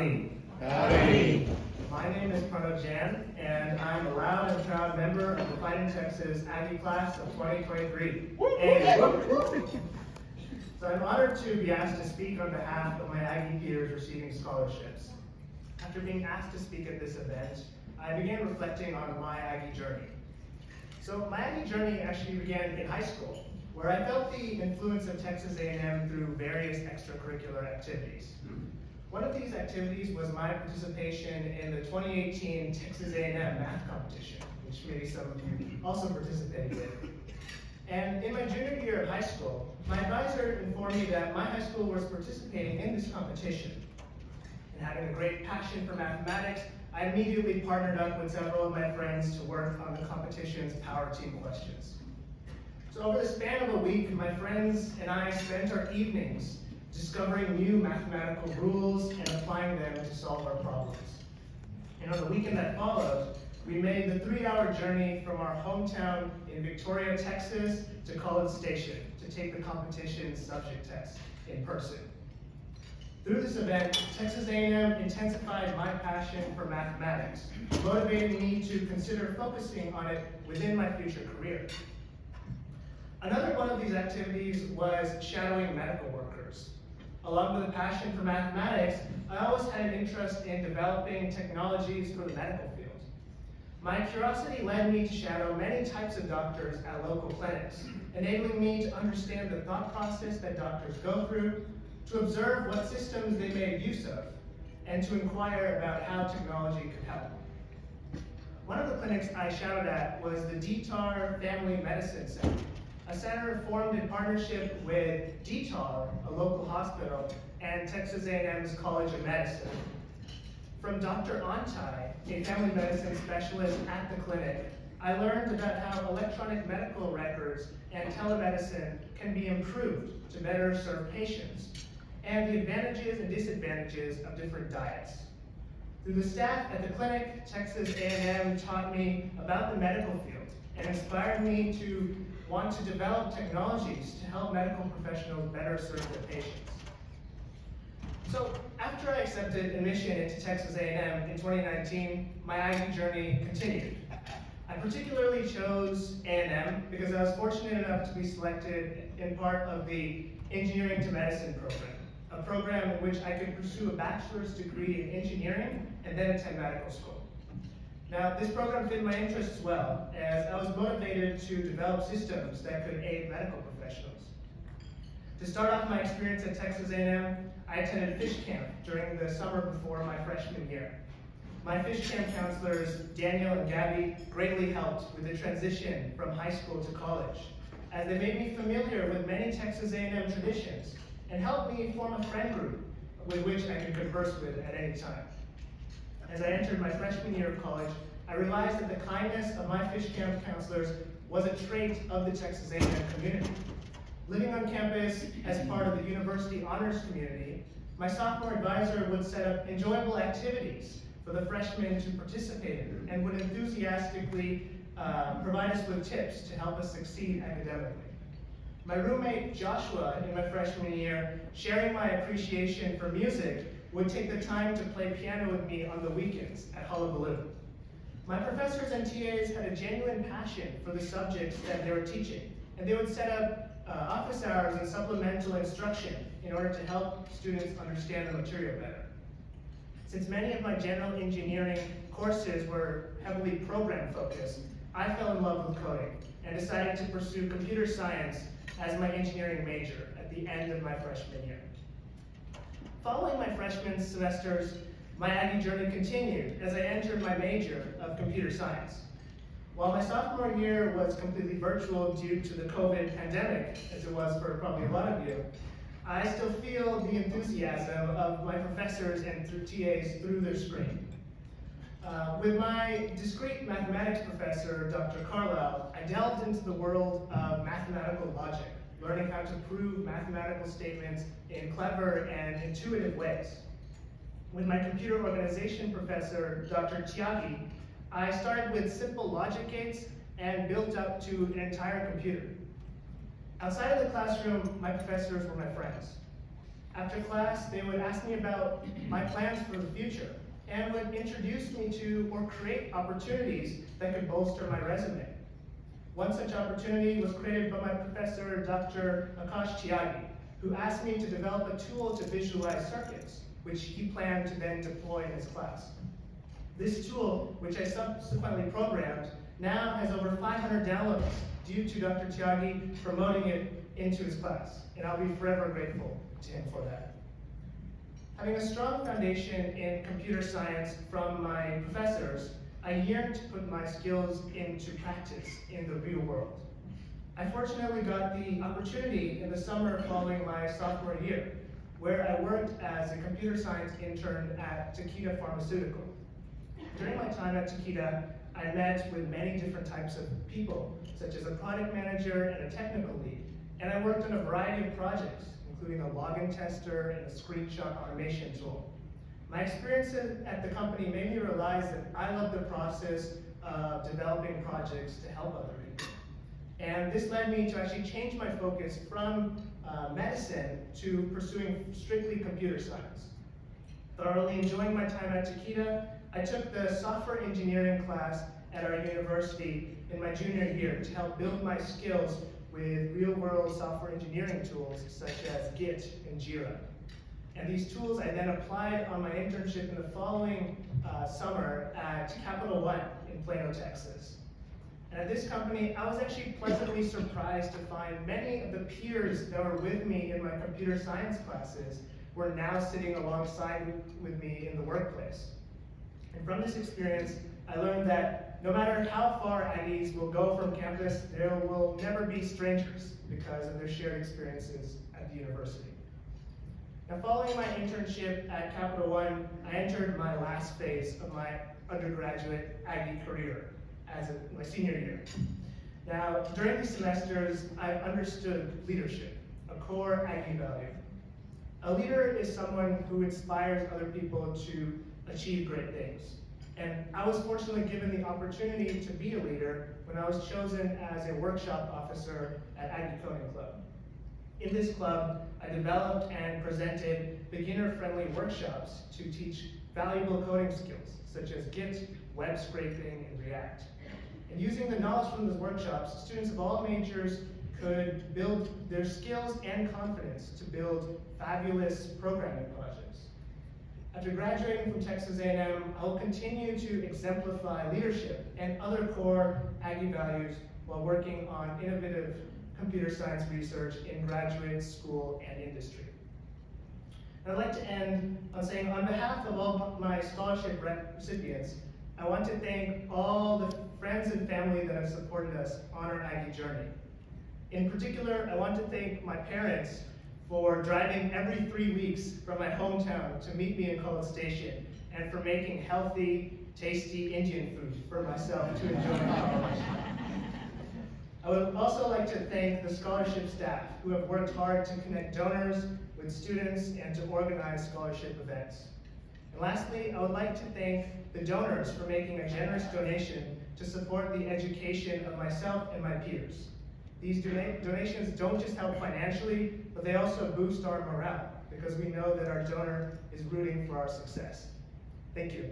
Howdy. Howdy. My name is Pranav Jain, and I'm a loud and proud member of the Fighting Texas Aggie class of 2023. So I'm honored to be asked to speak on behalf of my Aggie peers receiving scholarships. After being asked to speak at this event, I began reflecting on my Aggie journey. So my Aggie journey actually began in high school, where I felt the influence of Texas A&M through various extracurricular activities. One of these activities was my participation in the 2018 Texas A&M math competition, which maybe some of you also participated in. And in my junior year of high school, my advisor informed me that my high school was participating in this competition. And having a great passion for mathematics, I immediately partnered up with several of my friends to work on the competition's power team questions. So over the span of a week, my friends and I spent our evenings discovering new mathematical rules and applying them to solve our problems. And on the weekend that followed, we made the 3-hour journey from our hometown in Victoria, Texas to College Station to take the competition's subject test in person. Through this event, Texas A&M intensified my passion for mathematics, motivating me to consider focusing on it within my future career. Another one of these activities was shadowing medical workers. Along with a passion for mathematics, I always had an interest in developing technologies for the medical field. My curiosity led me to shadow many types of doctors at local clinics, enabling me to understand the thought process that doctors go through, to observe what systems they made use of, and to inquire about how technology could help. One of the clinics I shadowed at was the DTAR Family Medicine Center, a center formed in partnership with DTAR, a local hospital, and Texas A&M's College of Medicine. From Dr. Antai, a family medicine specialist at the clinic, I learned about how electronic medical records and telemedicine can be improved to better serve patients, and the advantages and disadvantages of different diets. Through the staff at the clinic, Texas A&M taught me about the medical field and inspired me to want to develop technologies to help medical professionals better serve their patients. So after I accepted admission into Texas A&M in 2019, my Aggie journey continued. I particularly chose A&M because I was fortunate enough to be selected in part of the Engineering to Medicine program, a program in which I could pursue a bachelor's degree in engineering and then attend medical school. Now, this program fit my interests well, as I was motivated to develop systems that could aid medical professionals. To start off my experience at Texas A&M, I attended fish camp during the summer before my freshman year. My fish camp counselors, Daniel and Gabby, greatly helped with the transition from high school to college, as they made me familiar with many Texas A&M traditions and helped me form a friend group with which I could converse with at any time. As I entered my freshman year of college, I realized that the kindness of my fish camp counselors was a trait of the Texas A&M community. Living on campus as part of the university honors community, my sophomore advisor would set up enjoyable activities for the freshmen to participate in and would enthusiastically provide us with tips to help us succeed academically. My roommate Joshua in my freshman year, sharing my appreciation for music, would take the time to play piano with me on the weekends at Hullabaloo. My professors and TAs had a genuine passion for the subjects that they were teaching, and they would set up office hours and supplemental instruction in order to help students understand the material better. Since many of my general engineering courses were heavily program-focused, I fell in love with coding and decided to pursue computer science as my engineering major at the end of my freshman year. Following my freshman semesters, my Aggie journey continued as I entered my major of computer science. While my sophomore year was completely virtual due to the COVID pandemic, as it was for probably a lot of you, I still feel the enthusiasm of my professors and TAs through their screen. With my discrete mathematics professor, Dr. Carlisle, I delved into the world of mathematical logic, learning how to prove mathematical statements in clever and intuitive ways. With my computer organization professor, Dr. Tiagi, I started with simple logic gates and built up to an entire computer. Outside of the classroom, my professors were my friends. After class, they would ask me about my plans for the future and would introduce me to or create opportunities that could bolster my resume. One such opportunity was created by my professor, Dr. Akash Tyagi, who asked me to develop a tool to visualize circuits, which he planned to then deploy in his class. This tool, which I subsequently programmed, now has over 500 downloads due to Dr. Tyagi promoting it into his class, and I'll be forever grateful to him for that. Having a strong foundation in computer science from my professors, I yearned to put my skills into practice in the real world. I fortunately got the opportunity in the summer following my sophomore year, where I worked as a computer science intern at Takeda Pharmaceutical. During my time at Takeda, I met with many different types of people, such as a product manager and a technical lead, and I worked on a variety of projects, including a login tester and a screenshot automation tool. My experiences at the company made me realize that I love the process of developing projects to help other people. And this led me to actually change my focus from medicine to pursuing strictly computer science. Thoroughly enjoying my time at Takeda, I took the software engineering class at our university in my junior year to help build my skills with real-world software engineering tools such as Git and Jira. And these tools I then applied on my internship in the following summer at Capital One in Plano, Texas. And at this company, I was actually pleasantly surprised to find many of the peers that were with me in my computer science classes were now sitting alongside with me in the workplace. And from this experience, I learned that no matter how far Aggies will go from campus, there will never be strangers because of their shared experiences at the university. Now, following my internship at Capital One, I entered my last phase of my undergraduate Aggie career as my senior year. Now, during these semesters, I understood leadership, a core Aggie value. A leader is someone who inspires other people to achieve great things. And I was fortunately given the opportunity to be a leader when I was chosen as a workshop officer at Aggie Coding Club. In this club, I developed and presented beginner-friendly workshops to teach valuable coding skills, such as Git, web scraping, and React. And using the knowledge from those workshops, students of all majors could build their skills and confidence to build fabulous programming projects. After graduating from Texas A&M, I will continue to exemplify leadership and other core Aggie values while working on innovative computer science research in graduate school and industry. And I'd like to end on saying, on behalf of all my scholarship recipients, I want to thank all the friends and family that have supported us on our Aggie journey. In particular, I want to thank my parents for driving every 3 weeks from my hometown to meet me in College Station, and for making healthy, tasty Indian food for myself to enjoy in college. I would also like to thank the scholarship staff who have worked hard to connect donors with students and to organize scholarship events. And lastly, I would like to thank the donors for making a generous donation to support the education of myself and my peers. These donations don't just help financially, but they also boost our morale because we know that our donor is rooting for our success. Thank you.